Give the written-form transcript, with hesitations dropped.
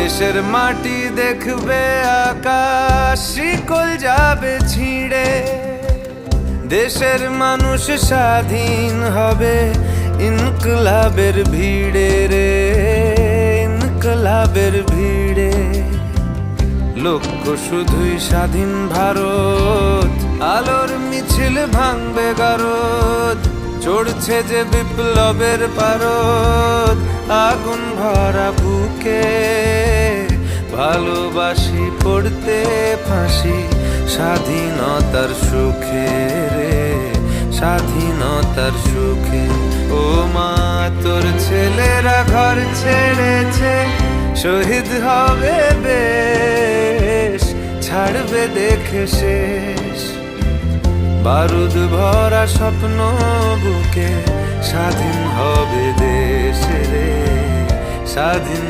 দেশের মাটি দেখবে আকাশ শিকল যাবে ছিঁড়ে, দেশের মানুষ স্বাধীন হবে ইনকলাবের ভিড়ে রে, ইনকলাবের ভিড়ে। লক্ষ্য শুধুই স্বাধীন ভারত, আলোর মিছিল ভাঙবে গারদ, চড়ছে যে বিপ্লবের পারদ, আগুন ভরা বুকে ভালোবাসি পড়তে ফাঁসি, স্বাধীনতার সুখে রে, স্বাধীনতার সুখে। ও মা তোর ছেলেরা ঘর ছেড়েছে, শহীদ হবে বেশ, ছাড়বে দেখে শেষ বারুদ ভরা স্বপ্ন বুকে, স্বাধীন হবে দেশ রে, স্বাধীন।